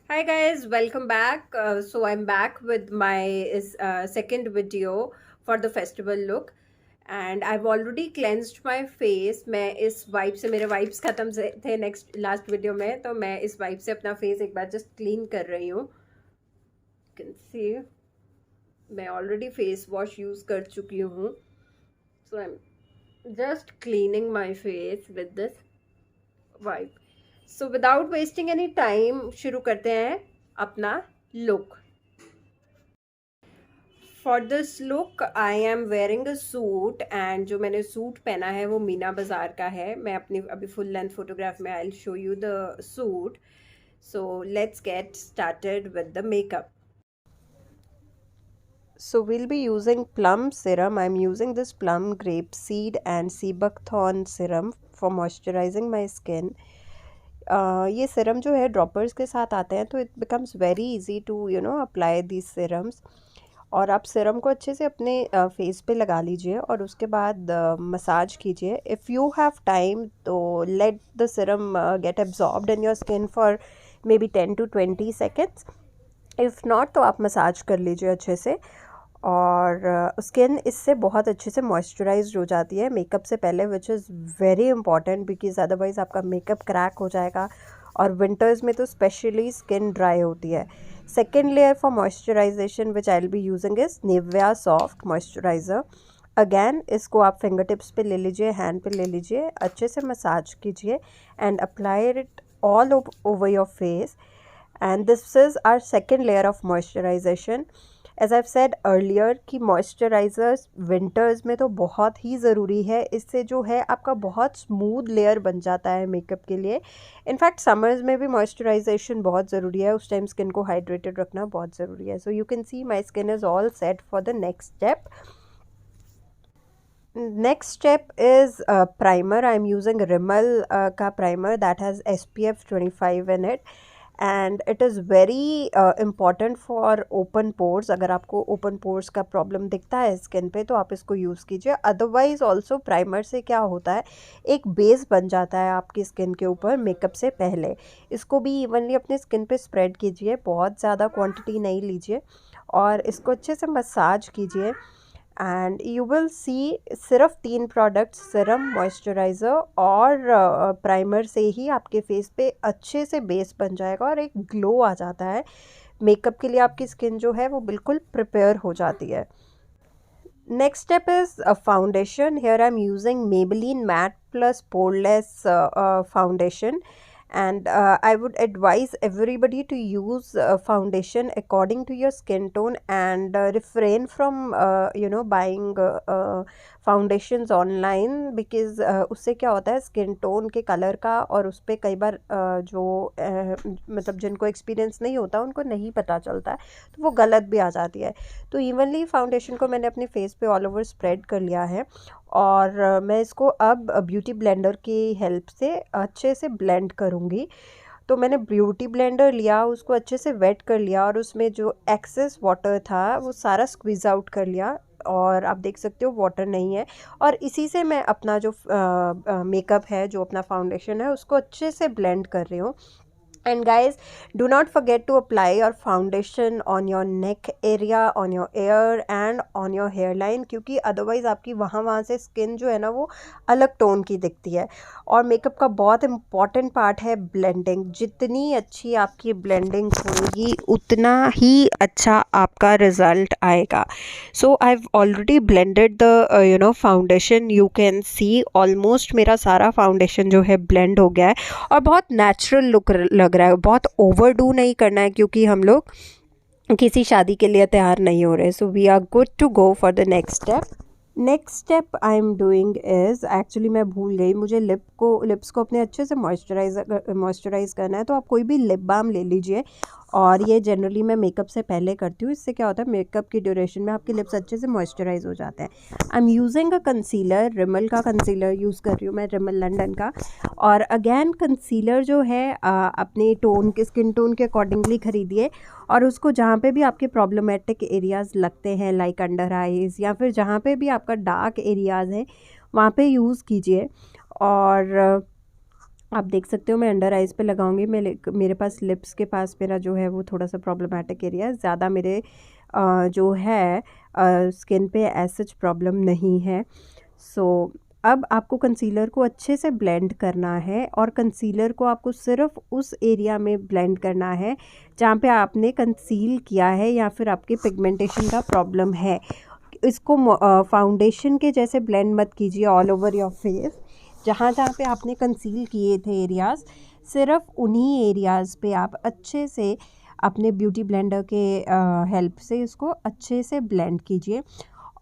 Hi guys, welcome back. So I'm back with my second video for the festival look, and I've already cleansed my face. मैं इस wipe से मेरे wipes खत्म थे next last video में, तो मैं इस वाइप से अपना फेस एक बार जस्ट क्लीन कर रही हूँ. कैन सी मैं ऑलरेडी फेस वॉश यूज कर चुकी हूँ. So I am just cleaning my face with this wipe. So without wasting any time शुरू करते हैं अपना look. For this look I am wearing a suit, and जो मैंने सूट पहना है वो मीना बाज़ार का है. मैं अपनी अभी फुल लेंथ फोटोग्राफ में I will show you the suit. So let's get started with the makeup. So we'll be using plum serum. I'm using this plum grape seed and sea buckthorn serum for moisturizing my skin. ये serum जो है droppers के साथ आते हैं, तो it becomes very easy to apply these serums. और आप सीरम को अच्छे से अपने फेस पे लगा लीजिए और उसके बाद मसाज कीजिए. इफ़ यू हैव टाइम तो let the serum get absorbed in your skin for maybe 10 to 20 seconds. If not तो आप मसाज कर लीजिए अच्छे से, और स्किन इससे बहुत अच्छे से मॉइस्चराइज्ड हो जाती है मेकअप से पहले, which is very important because otherwise आपका मेकअप क्रैक हो जाएगा. और विंटर्स में तो स्पेशली स्किन ड्राई होती है. Second layer for moisturisation which I will be using is Nivea soft moisturiser. Again इसको आप फिंगर टिप्स पे ले लीजिए, हैंड पे ले लीजिए, अच्छे से मसाज कीजिए and apply it all over your face. And this is our second layer of moisturisation. As I've said earlier कि मॉइस्चराइज़र्स विंटर्स में तो बहुत ही ज़रूरी है. इससे जो है आपका बहुत स्मूथ लेयर बन जाता है मेकअप के लिए. इनफैक्ट समर्स में भी मॉइस्चराइजेशन बहुत ज़रूरी है. उस टाइम स्किन को हाइड्रेटेड रखना बहुत ज़रूरी है. So you can see my skin is all set for the next step. Next step is primer. I am using Rimmel का primer that has SPF 25 in it, and it is very important for open pores. अगर आपको open pores का problem दिखता है skin पे तो आप इसको यूज़ कीजिए. अदरवाइज़ ऑल्सो प्राइमर से क्या होता है, एक बेस बन जाता है आपकी स्किन के ऊपर मेकअप से पहले. इसको भी इवनली अपने स्किन पे स्प्रेड कीजिए, बहुत ज़्यादा क्वांटिटी नहीं लीजिए, और इसको अच्छे से मसाज कीजिए. एंड यू विल सी सिर्फ 3 प्रोडक्ट्स, सीरम, मॉइस्चराइज़र और प्राइमर से ही आपके फेस पे अच्छे से बेस बन जाएगा और एक ग्लो आ जाता है. मेकअप के लिए आपकी स्किन जो है वो बिल्कुल प्रिपेयर हो जाती है. Next step is foundation. Here I am using Maybelline Matte Plus Poreless foundation, and I would advise everybody to use foundation according to your skin tone, and refrain from buying foundations online, because उससे क्या होता है skin tone के colour का, और उस पर कई बार मतलब जिनको एक्सपीरियंस नहीं होता उनको नहीं पता चलता है, तो वो गलत भी आ जाती है. तो इवनली फाउंडेशन को मैंने अपने फेस पे ऑल ओवर स्प्रेड कर लिया है, और मैं इसको अब ब्यूटी ब्लेंडर की हेल्प से अच्छे से ब्लेंड करूँगी. तो मैंने ब्यूटी ब्लेंडर लिया, उसको अच्छे से वेट कर लिया, और उसमें जो एक्सेस वाटर था वो सारा स्क्वीज़ आउट कर लिया, और आप देख सकते हो वाटर नहीं है. और इसी से मैं अपना जो मेकअप है, जो अपना फाउंडेशन है, उसको अच्छे से ब्लेंड कर रही हूँ. And guys, do not forget to apply your foundation on your neck area, on your ear and on your hairline, क्योंकि अदरवाइज़ आपकी वहाँ से स्किन जो है ना वो अलग टोन की दिखती है. और मेकअप का बहुत इम्पॉर्टेंट पार्ट है ब्लेंडिंग. जितनी अच्छी आपकी ब्लेंडिंग होगी उतना ही अच्छा आपका रिज़ल्ट आएगा. So I have already blended the foundation. You can see almost मेरा सारा फाउंडेशन जो है ब्लेंड हो गया है, और बहुत नेचुरल लुक लग रहा है. बहुत ओवरडू नहीं करना है क्योंकि हम लोग किसी शादी के लिए तैयार नहीं हो रहे. So we are good to go for the next step. Next step I am doing is, actually मैं भूल गई, मुझे लिप्स को अपने अच्छे से मॉइस्चराइज़ करना है. तो आप कोई भी लिप बाम ले लीजिए, और ये जनरली मैं मेकअप से पहले करती हूँ. इससे क्या होता है, मेकअप की ड्यूरेशन में आपके लिप्स अच्छे से मॉइस्चराइज हो जाते हैं. आई am using a concealer, Rimmel का कंसीलर यूज़ कर रही हूँ मैं, रिमल लंदन का. और अगेन कंसीलर जो है अपने टोन के, स्किन टोन के अकॉर्डिंगली ख़रीदिए, और उसको जहाँ पे भी आपके प्रॉब्लमेटिक एरियाज़ लगते हैं, लाइक अंडर आइज़, या फिर जहाँ पे भी आपका डार्क एरियाज़ हैं, वहाँ पे यूज़ कीजिए. और आप देख सकते हो मैं अंडर आइज़ पे लगाऊंगी। मेरे पास लिप्स के पास मेरा जो है वो थोड़ा सा प्रॉब्लमेटिक एरिया है, ज़्यादा मेरे जो है स्किन पे एज सच प्रॉब्लम नहीं है। सो अब आपको कंसीलर को अच्छे से ब्लेंड करना है, और कंसीलर को आपको सिर्फ उस एरिया में ब्लेंड करना है जहाँ पे आपने कंसील किया है या फिर आपके पिगमेंटेशन का प्रॉब्लम है। इसको फाउंडेशन के जैसे ब्लेंड मत कीजिए ऑल ओवर योर फेस। जहाँ जहाँ पे आपने कंसील किए थे एरियाज़, सिर्फ उन्हीं एरियाज़ पे आप अच्छे से अपने ब्यूटी ब्लेंडर के हेल्प से इसको अच्छे से ब्लेंड कीजिए।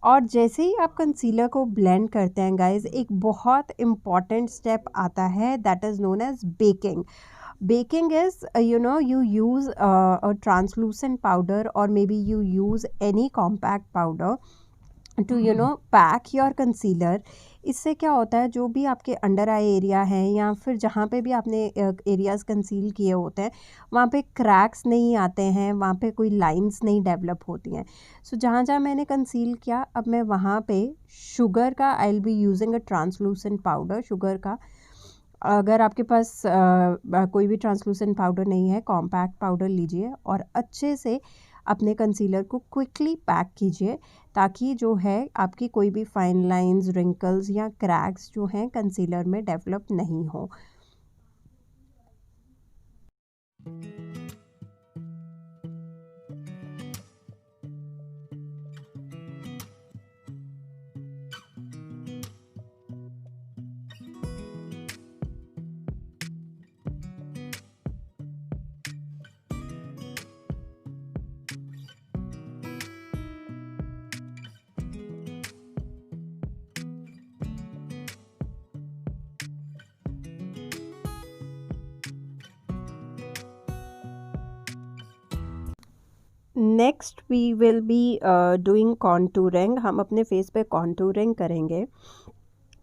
और जैसे ही आप कंसीलर को ब्लेंड करते हैं गाइस, एक बहुत इम्पॉर्टेंट स्टेप आता है, that is known as baking. Baking is, you use a translucent powder, or maybe you use any compact powder to pack your concealer. इससे क्या होता है, जो भी आपके अंडर आई एरिया है या फिर जहाँ पे भी आपने एरियाज़ कंसील किए होते हैं, वहाँ पे क्रैक्स नहीं आते हैं, वहाँ पे कोई लाइंस नहीं डेवलप होती हैं। सो जहाँ जहाँ मैंने कंसील किया, अब मैं वहाँ पे शुगर का, आई will be using a translucent powder sugar का। अगर आपके पास कोई भी ट्रांसलूसेंट पाउडर नहीं है, कॉम्पैक्ट पाउडर लीजिए और अच्छे से अपने कंसीलर को क्विकली पैक कीजिए, ताकि जो है आपकी कोई भी फाइन लाइंस, रिंकल्स या क्रैक्स जो हैं कंसीलर में डेवलप नहीं हो। Next we will be doing contouring. हम अपने फेस पे कॉन्टूरिंग करेंगे।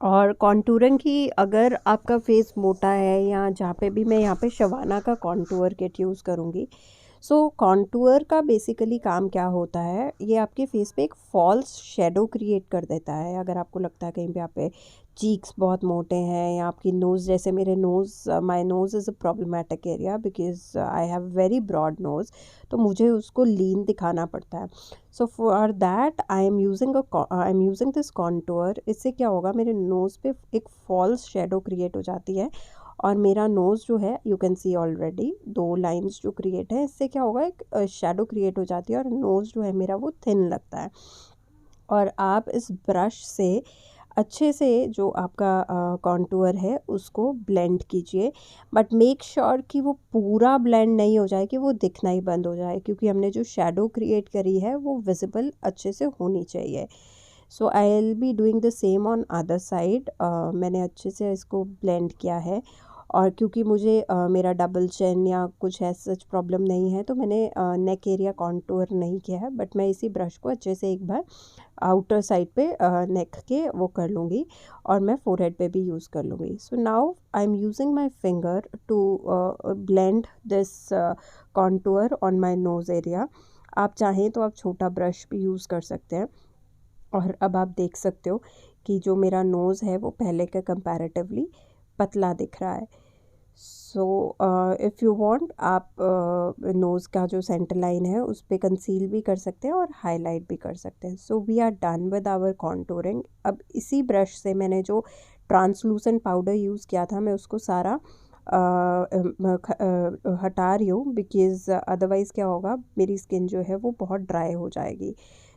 और कॉन्टूरिंग की, अगर आपका फेस मोटा है, या जहाँ पे भी, मैं यहाँ पे शवाना का कॉन्टूर किट यूज़ करूँगी। सो कॉन्टूर का बेसिकली काम क्या होता है, ये आपके फेस पे एक फॉल्स शेडो क्रिएट कर देता है। अगर आपको लगता है कहीं पे आप पे चीक्स बहुत मोटे हैं, या आपकी नोज़, जैसे मेरे nose, my nose is a problematic area because I have very broad nose, तो मुझे उसको लीन दिखाना पड़ता है। So for that I am using this contour. इससे क्या होगा, मेरे नोज़ पे एक फॉल्स शेडो क्रिएट हो जाती है, और मेरा नोज़ जो है, you can C already 2 lines जो क्रिएट है, इससे क्या होगा, एक शेडो क्रिएट हो जाती है और नोज़ जो है मेरा वो थिन लगता है। और आप इस ब्रश से अच्छे से जो आपका कॉन्टूर है उसको ब्लेंड कीजिए, बट मेक श्योर कि वो पूरा ब्लेंड नहीं हो जाए कि वो दिखना ही बंद हो जाए, क्योंकि हमने जो शेडो क्रिएट करी है वो विजिबल अच्छे से होनी चाहिए। So I will be doing the same on other side. मैंने अच्छे से इसको ब्लेंड किया है, और क्योंकि मुझे मेरा डबल चिन या कुछ ऐसा सच प्रॉब्लम नहीं है, तो मैंने नेक एरिया कॉन्टूर नहीं किया है, बट मैं इसी ब्रश को अच्छे से एक बार आउटर साइड पे नेक के वो कर लूँगी, और मैं फोरहेड पे भी यूज़ कर लूँगी। So now I am using my finger to blend this contour on my nose area. आप चाहें तो आप छोटा ब्रश भी यूज़ कर सकते हैं। और अब आप देख सकते हो कि जो मेरा नोज़ है वो पहले के कंपैरेटिवली पतला दिख रहा है। सो इफ़ यू वांट, आप नोज़ का जो सेंटर लाइन है उस पे कंसील भी कर सकते हैं और हाईलाइट भी कर सकते हैं। So we are done with our contouring. अब इसी ब्रश से मैंने जो ट्रांसलूसेंट पाउडर यूज़ किया था, मैं उसको सारा हटा रही हूँ, बिकॉज़ अदरवाइज़ क्या होगा, मेरी स्किन जो है वो बहुत ड्राई हो जाएगी।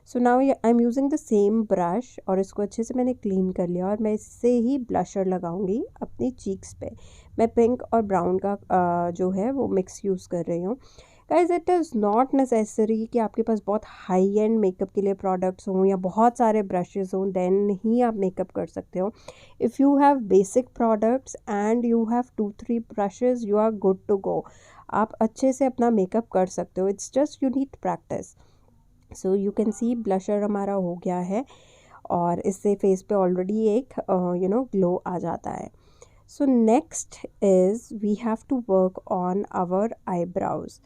सो now I am using the same brush, और इसको अच्छे से मैंने क्लीन कर लिया, और मैं इससे ही ब्लशर लगाऊंगी अपनी चीक्स पे। मैं पिंक और ब्राउन का जो है वो मिक्स यूज़ कर रही हूँ। Guys, it is not necessary कि आपके पास बहुत हाई एंड मेकअप के लिए प्रोडक्ट्स हों या बहुत सारे ब्रशेज़ हों, देन ही आप मेकअप कर सकते हो। If you have basic products and you have 2-3 brushes, you are good to go. आप अच्छे से अपना मेकअप कर सकते हो। It's just you need practice. So you can see blusher हमारा हो गया है, और इससे फेस पे ऑलरेडी एक ग्लो आ जाता है। So next is we have to work on our eyebrows.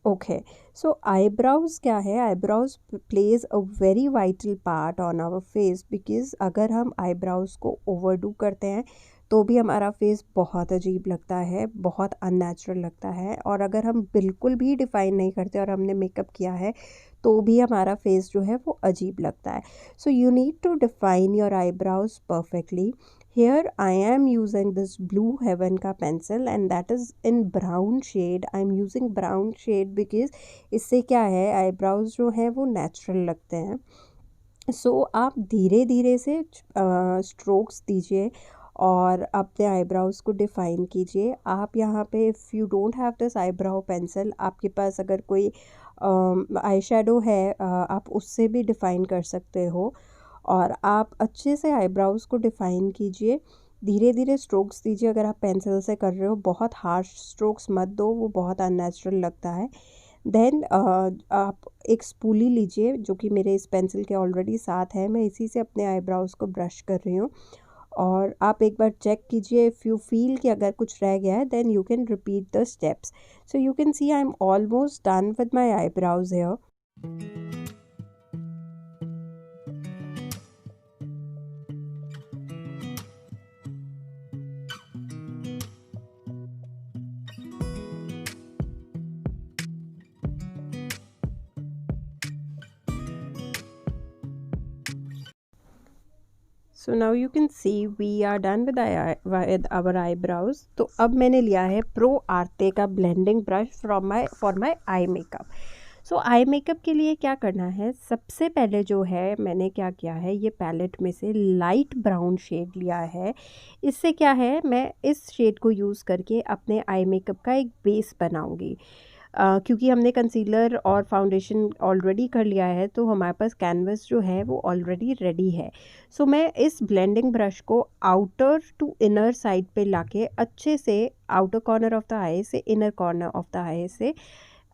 Okay, so eyebrows क्या है, eyebrows plays a very vital part on our face, because अगर हम आईब्राउज को ओवरडू करते हैं तो भी हमारा फेस बहुत अजीब लगता है, बहुत अननेचुरल लगता है। और अगर हम बिल्कुल भी डिफ़ाइन नहीं करते और हमने मेकअप किया है तो भी हमारा फेस जो है वो अजीब लगता है। So you need to define your eyebrows perfectly. Here I am using this Blue Heaven का pencil and that is in brown shade. I am using brown shade because इससे क्या है, आईब्राउज जो हैं वो नेचुरल लगते हैं। सो आप धीरे धीरे से स्ट्रोक्स दीजिए और अपने आईब्राउज को डिफ़ाइन कीजिए। आप यहाँ पे if you don't have this eyebrow pencil, आपके पास अगर कोई आई शेडो है आप उससे भी डिफ़ाइन कर सकते हो। और आप अच्छे से आईब्राउज को डिफ़ाइन कीजिए, धीरे धीरे स्ट्रोक्स दीजिए। अगर आप पेंसिल से कर रहे हो, बहुत हार्श स्ट्रोक्स मत दो, वो बहुत अननेचुरल लगता है। देन आप एक स्पूली लीजिए जो कि मेरे इस पेंसिल के ऑलरेडी साथ है, मैं इसी से अपने आईब्राउज को ब्रश कर रही हूँ। और आप एक बार चेक कीजिए, इफ़ यू फील कि अगर कुछ रह गया है then you can repeat the steps. So you can see I am almost done with my eyebrows hair. So now you can see we are done with our eyebrows. तो अब मैंने लिया है प्रो आर्ते का blending brush for my eye makeup. So eye makeup के लिए क्या करना है, सबसे पहले जो है मैंने क्या किया है, ये पैलेट में से लाइट ब्राउन शेड लिया है। इससे क्या है, मैं इस शेड को यूज़ करके अपने आई मेकअप का एक बेस बनाऊंगी। क्योंकि हमने कंसीलर और फाउंडेशन ऑलरेडी कर लिया है तो हमारे पास कैनवस जो है वो ऑलरेडी रेडी है। सो मैं इस ब्लेंडिंग ब्रश को आउटर टू इनर साइड पे लाके अच्छे से, आउटर कॉर्नर ऑफ द आई से इनर कॉर्नर ऑफ द आई से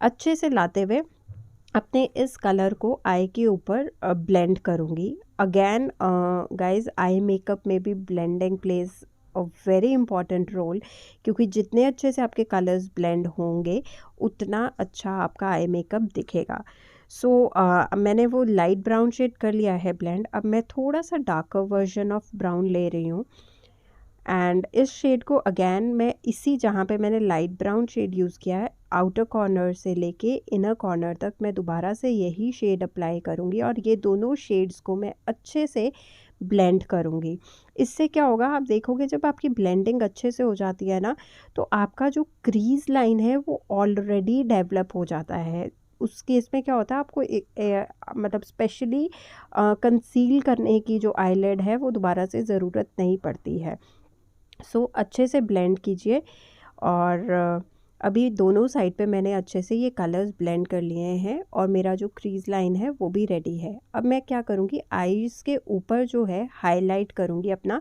अच्छे से लाते हुए अपने इस कलर को आई के ऊपर ब्लेंड करूँगी। अगेन गाइज, आई मेकअप में भी blending plays a very important role, क्योंकि जितने अच्छे से आपके कलर्स ब्लेंड होंगे उतना अच्छा आपका आई मेकअप दिखेगा। सो मैंने वो लाइट ब्राउन शेड कर लिया है ब्लेंड। अब मैं थोड़ा सा डार्कर वर्जन ऑफ ब्राउन ले रही हूँ एंड इस शेड को अगेन मैं इसी, जहाँ पे मैंने लाइट ब्राउन शेड यूज़ किया है, आउटर कॉर्नर से लेके इनर कॉर्नर तक मैं दोबारा से यही शेड अप्लाई करूँगी और ये दोनों शेड्स को मैं अच्छे से ब्लेंड करूँगी। इससे क्या होगा, आप देखोगे जब आपकी ब्लेंडिंग अच्छे से हो जाती है ना, तो आपका जो क्रीज लाइन है वो ऑलरेडी डेवलप हो जाता है। उस केस में क्या होता है, आपको मतलब स्पेशली कंसील करने की जो आईलिड है वो दोबारा से ज़रूरत नहीं पड़ती है। सो अच्छे से ब्लेंड कीजिए। और अभी दोनों साइड पे मैंने अच्छे से ये कलर्स ब्लेंड कर लिए हैं और मेरा जो क्रीज लाइन है वो भी रेडी है। अब मैं क्या करूँगी, आईज़ के ऊपर जो है हाईलाइट करूँगी अपना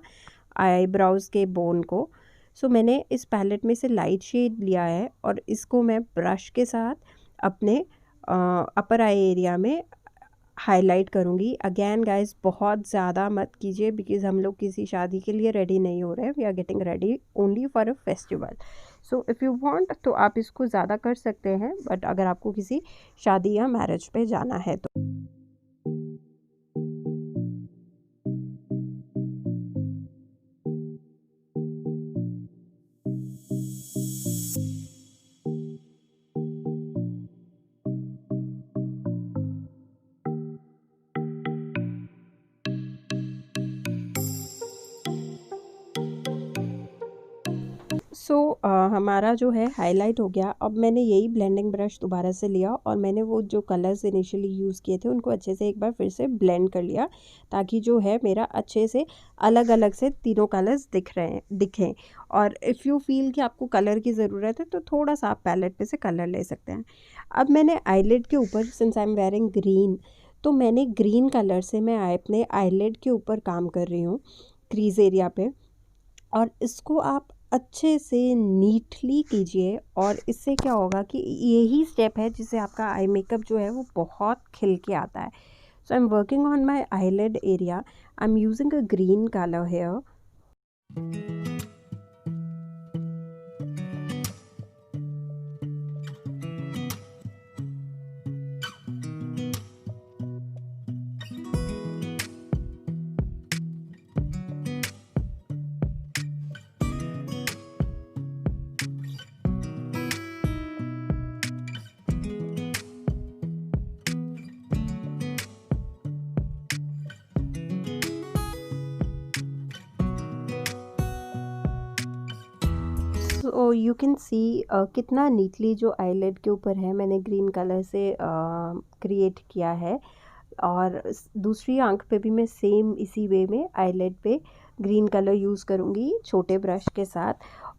आईब्राउज़ के बोन को। सो मैंने इस पैलेट में से लाइट शेड लिया है और इसको मैं ब्रश के साथ अपने अपर आई एरिया में हाईलाइट करूँगी। अगेन गाइस, बहुत ज़्यादा मत कीजिए बिकॉज़ हम लोग किसी शादी के लिए रेडी नहीं हो रहे हैं, we are getting ready only for a festival. So if you want तो आप इसको ज़्यादा कर सकते हैं, बट अगर आपको किसी शादी या मैरिज पे जाना है तो। सो हमारा जो है हाईलाइट हो गया। अब मैंने यही ब्लेंडिंग ब्रश दोबारा से लिया और मैंने वो जो कलर्स इनिशियली यूज़ किए थे उनको अच्छे से एक बार फिर से ब्लेंड कर लिया, ताकि जो है मेरा अच्छे से अलग अलग से तीनों कलर्स दिखें। और इफ़ यू फील कि आपको कलर की ज़रूरत है तो थोड़ा सा आप पैलेट पे से कलर ले सकते हैं। अब मैंने आईलिड के ऊपर, since I am wearing green, तो मैंने ग्रीन कलर से मैं अपने आईलिड के ऊपर काम कर रही हूँ, क्रीज एरिया पे। और इसको आप अच्छे से नीटली कीजिए और इससे क्या होगा कि यही स्टेप है जिससे आपका आई मेकअप जो है वो बहुत खिल के आता है। So I am working on my eyelid area. I am using a green colour hair. So you can see कितना नीटली जो आईलेट के ऊपर है मैंने ग्रीन कलर से क्रिएट किया है। और दूसरी आंख पे भी मैं सेम इसी वे में आईलेट पे ग्रीन कलर यूज़ करूँगी छोटे ब्रश के साथ।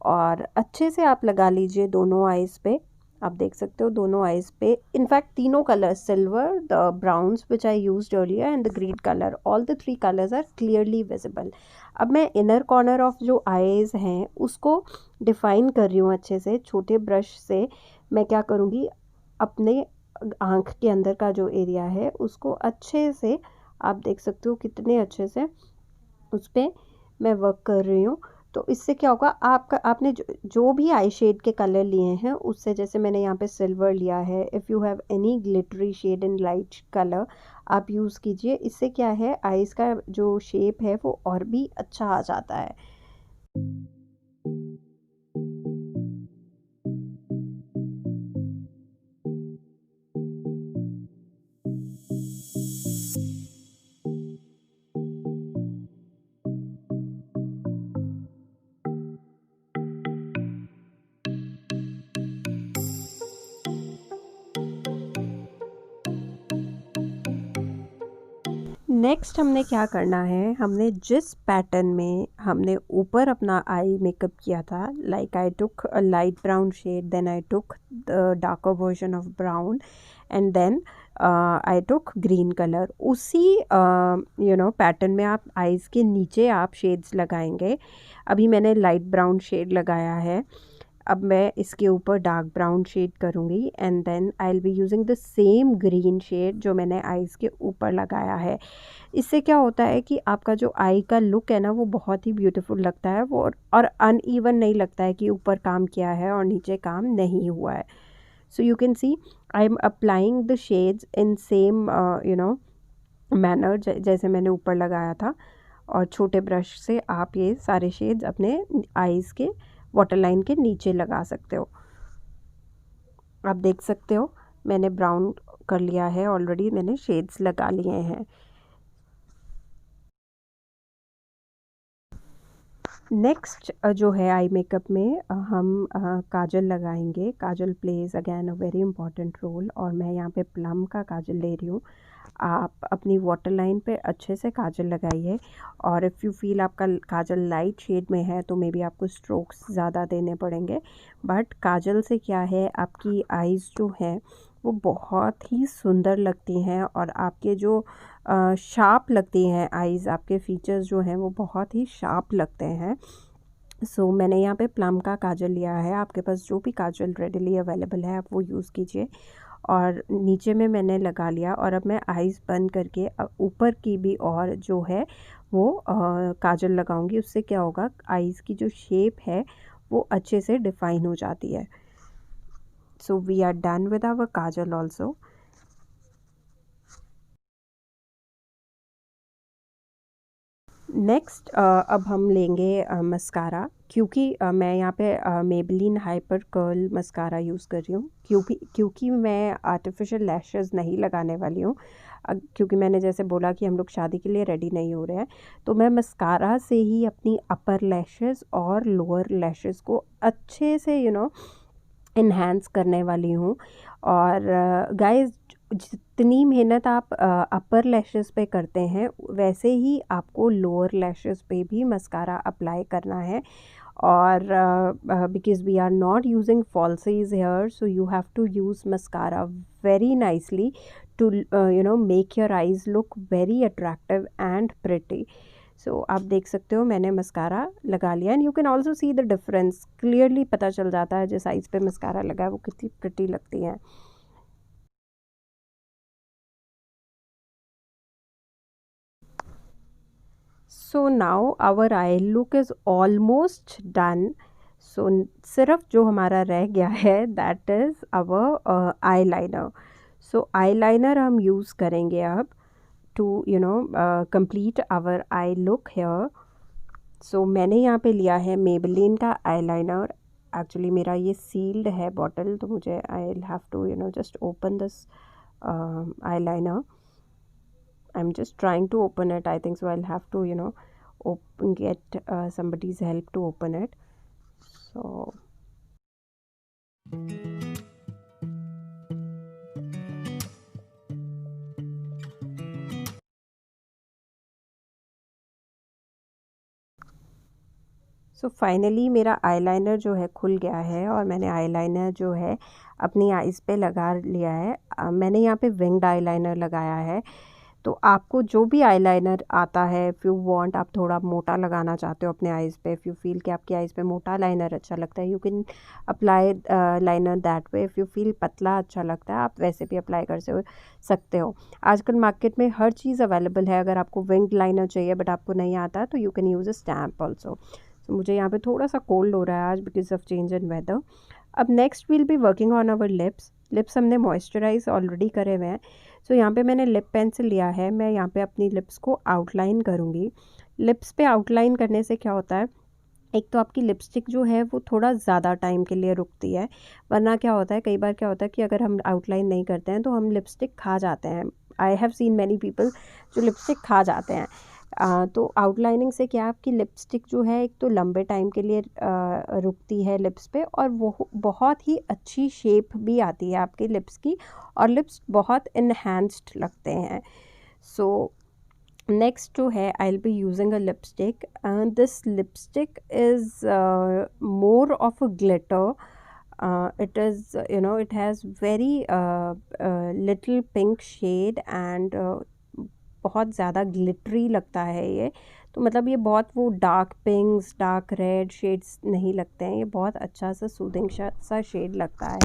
और अच्छे से आप लगा लीजिए दोनों आइज़ पे। आप देख सकते हो दोनों आइज़ पे इनफैक्ट तीनों colour silver, the browns which I used earlier and the green colour, all the three colours are clearly visible. अब मैं इनर कॉर्नर ऑफ जो आईज़ हैं उसको डिफ़ाइन कर रही हूँ अच्छे से छोटे ब्रश से। मैं क्या करूँगी, अपने आँख के अंदर का जो एरिया है उसको अच्छे से, आप देख सकते हो कितने अच्छे से उस पे मैं वर्क कर रही हूँ। तो इससे क्या होगा, आपका आपने जो भी आई शेड के कलर लिए हैं उससे, जैसे मैंने यहाँ पे सिल्वर लिया है, if you have any glittery shade in light colour आप यूज़ कीजिए। इससे क्या है, आईज़ का जो शेप है वो और भी अच्छा आ जाता है। नेक्स्ट हमने क्या करना है, हमने जिस पैटर्न में हमने ऊपर अपना आई मेकअप किया था, like I took a light brown shade, then I took the darker version of brown and then I took green colour, उसी पैटर्न में आप आईज़ के नीचे आप शेड्स लगाएंगे। अभी मैंने लाइट ब्राउन शेड लगाया है, अब मैं इसके ऊपर डार्क ब्राउन शेड करूँगी and then I will be using the same green shade जो मैंने आईज़ के ऊपर लगाया है। इससे क्या होता है कि आपका जो आई का लुक है ना वो बहुत ही ब्यूटीफुल लगता है, वो और अनइवन नहीं लगता है कि ऊपर काम किया है और नीचे काम नहीं हुआ है। So you can see I am applying the shades in same manner जैसे मैंने ऊपर लगाया था। और छोटे ब्रश से आप ये सारे शेड्स अपने आईज़ के वाटर लाइन के नीचे लगा सकते हो। आप देख सकते हो मैंने ब्राउन कर लिया है ऑलरेडी, मैंने शेड्स लगा लिए हैं। नेक्स्ट जो है आई मेकअप में हम काजल लगाएंगे। Kajal plays again a very important role, और मैं यहाँ पे प्लम का काजल ले रही हूँ। आप अपनी वाटर लाइन पे अच्छे से काजल लगाइए, और इफ़ यू फील आपका काजल लाइट शेड में है तो मे बी आपको स्ट्रोक्स ज़्यादा देने पड़ेंगे। बट काजल से क्या है, आपकी आईज़ जो हैं वो बहुत ही सुंदर लगती हैं, और आपके जो शार्प लगती हैं आईज़, आपके फीचर्स जो हैं वो बहुत ही शार्प लगते हैं। सो मैंने यहाँ पे प्लम का काजल लिया है, आपके पास जो भी काजल रेडिली अवेलेबल है आप वो यूज़ कीजिए। और नीचे में मैंने लगा लिया, और अब मैं आईज़ बंद करके ऊपर की भी और जो है वो काजल लगाऊंगी। उससे क्या होगा, आईज़ की जो शेप है वो अच्छे से डिफ़ाइन हो जाती है। So we are done with our kajal also. Next अब हम लेंगे मस्कारा, क्योंकि मैं यहाँ पे Maybelline hyper curl mascara use कर रही हूँ, क्योंकि मैं आर्टिफिशियल लैशेस नहीं लगाने वाली हूँ। क्योंकि मैंने जैसे बोला कि हम लोग शादी के लिए रेडी नहीं हो रहे हैं, तो मैं मस्कारा से ही अपनी अपर लैशेस और लोअर लैशेस को अच्छे से इन्हांस करने वाली हूँ। और गाइस, जितनी मेहनत आप अपर लैशेस पे करते हैं वैसे ही आपको लोअर लैशेस पे भी मस्कारा अप्लाई करना है। और because we are not using falsies hair, so you have to use mascara very nicely to make your eyes look very attractive and pretty. So आप देख सकते हो मैंने मस्कारा लगा लिया, and you can also see the difference, clearly पता चल जाता है जिस आइज़ पे मस्कारा लगा है वो कितनी प्रिटी लगती है। So now our eye look is almost done. So सिर्फ जो हमारा रह गया है that is our eyeliner. So eyeliner हम यूज़ करेंगे अब to complete our eye look here। So मैंने यहाँ पे लिया है मेबलिन का आईलाइनर। एक्चुअली मेरा ये सील्ड है बॉटल, तो मुझे I will have to just open this eyeliner। I'm just trying to open it. I think so I'll have to get somebody's help to open it. So so finally मेरा eyeliner जो है खुल गया है और मैंने आईलाइनर जो है अपनी आईज़ पे लगा लिया है। मैंने यहाँ पे विंग्ड आईलाइनर लगाया है। तो आपको जो भी आईलाइनर आता है, इफ़ यू वांट, आप थोड़ा मोटा लगाना चाहते हो अपने आईज़ पे, इफ़ यू फील कि आपकी आईज़ पे मोटा लाइनर अच्छा लगता है, you can apply liner that way. If you feel पतला अच्छा लगता है, आप वैसे भी अप्लाई कर सकते हो। आजकल मार्केट में हर चीज़ अवेलेबल है। अगर आपको विंग्ड लाइनर चाहिए बट आपको नहीं आता तो you can use a stamp also. तो मुझे यहाँ पे थोड़ा सा कोल्ड हो रहा है आज because of change in weather. अब next will be working on our lips. Lips हमने मॉइस्चराइज ऑलरेडी करे हुए हैं। सो यहाँ पे मैंने लिप पेंसिल लिया है। मैं यहाँ पे अपनी लिप्स को आउटलाइन करूँगी। लिप्स पे आउटलाइन करने से क्या होता है, एक तो आपकी लिपस्टिक जो है वो थोड़ा ज़्यादा टाइम के लिए रुकती है। वरना क्या होता है, कई बार क्या होता है कि अगर हम आउटलाइन नहीं करते हैं तो हम लिपस्टिक खा जाते हैं। I have seen many people जो लिपस्टिक खा जाते हैं। तो आउटलाइनिंग से क्या, आपकी लिपस्टिक जो है एक तो लंबे टाइम के लिए रुकती है लिप्स पे, और वो बहुत ही अच्छी शेप भी आती है आपकी लिप्स की, और लिप्स बहुत इन्हेंस्ड लगते हैं। सो नेक्स्ट जो है, आई will be using a lipstick, and this lipstick is more of a glitter. It is, it has very little pink shade and बहुत ज़्यादा ग्लिटरी लगता है ये। तो मतलब ये बहुत वो डार्क पिंक्स, डार्क रेड शेड्स नहीं लगते हैं। ये बहुत अच्छा सा सूदिंग सा शेड लगता है।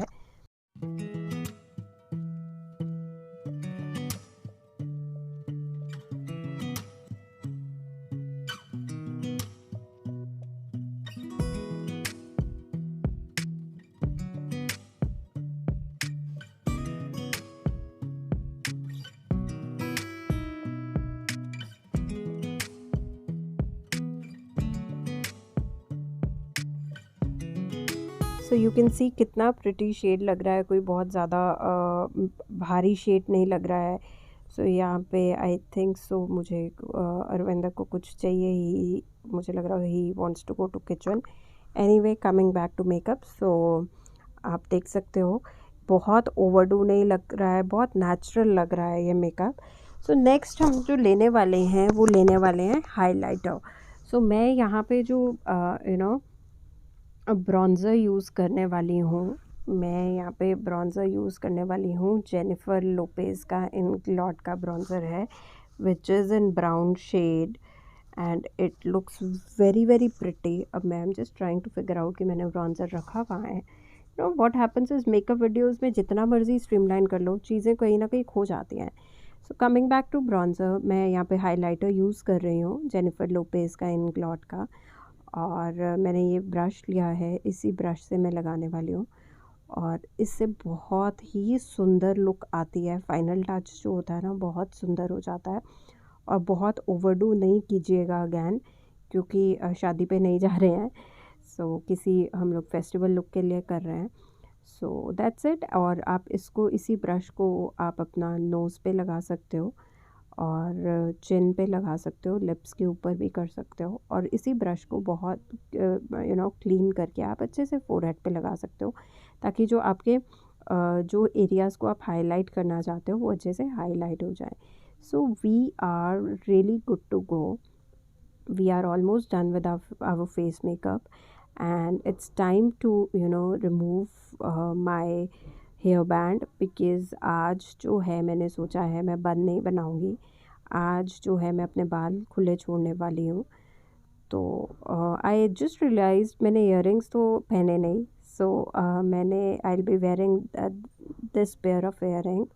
सो यू कैन सी कितना प्रिटी शेड लग रहा है, कोई बहुत ज़्यादा भारी शेड नहीं लग रहा है। सो यहाँ पे आई थिंक सो मुझे अरविंदर को कुछ चाहिए ही, मुझे लग रहा है he wants to go to kitchen. Anyway, coming back to makeup. So आप देख सकते हो बहुत ओवरडू नहीं लग रहा है, बहुत नेचुरल लग रहा है ये मेकअप। सो नेक्स्ट हम जो लेने वाले हैं वो लेने वाले हैं हाइलाइटर। सो मैं यहाँ पे जो ब्रॉन्ज़र यूज़ करने वाली हूँ, मैं यहाँ पे ब्रॉन्ज़र यूज़ करने वाली हूँ जेनिफर लोपेज़ का इंग्लॉट का ब्रॉन्ज़र है, which is in brown shade and it looks very very pretty. अब मैं am just trying to figure out कि मैंने ब्रॉन्ज़र रखा कहाँ है। What happens is makeup videos में जितना मर्जी स्ट्रीमलाइन कर लो, चीज़ें कहीं ना कहीं खो जाती हैं। So coming back to bronzer, मैं यहाँ पे हाइलाइटर यूज़ कर रही हूँ जेनिफर लोपेज़ का इंग्लॉट का, और मैंने ये ब्रश लिया है, इसी ब्रश से मैं लगाने वाली हूँ। और इससे बहुत ही सुंदर लुक आती है। फाइनल टच जो होता है ना, बहुत सुंदर हो जाता है। और बहुत ओवरडू नहीं कीजिएगा अगैन, क्योंकि शादी पे नहीं जा रहे हैं। सो किसी हम लोग फेस्टिवल लुक के लिए कर रहे हैं। So that's it. और आप इसको, इसी ब्रश को आप अपना नोज़ पे लगा सकते हो, और चिन पे लगा सकते हो, लिप्स के ऊपर भी कर सकते हो, और इसी ब्रश को बहुत क्लीन करके आप अच्छे से फोरहेड पे लगा सकते हो, ताकि जो आपके जो एरियाज़ को आप हाईलाइट करना चाहते हो वो अच्छे से हाईलाइट हो जाए। So we are really good to go. We are almost done with our face makeup, and it's time to remove my hair band, because आज जो है मैंने सोचा है मैं बन नहीं बनाऊँगी। आज जो है मैं अपने बाल खुले छोड़ने वाली हूँ। तो आई जस्ट रियलाइज़ मैंने इयररिंग्स तो पहने नहीं। सो मैंने I will be wearing this pair of earring,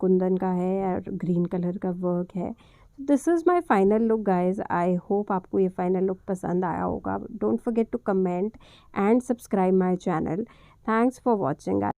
कुंदन का है और ग्रीन कलर का वर्क है। This is my final look guys. I hope आपको ये फाइनल लुक पसंद आया होगा। Don't forget to comment and subscribe my channel. Thanks for watching.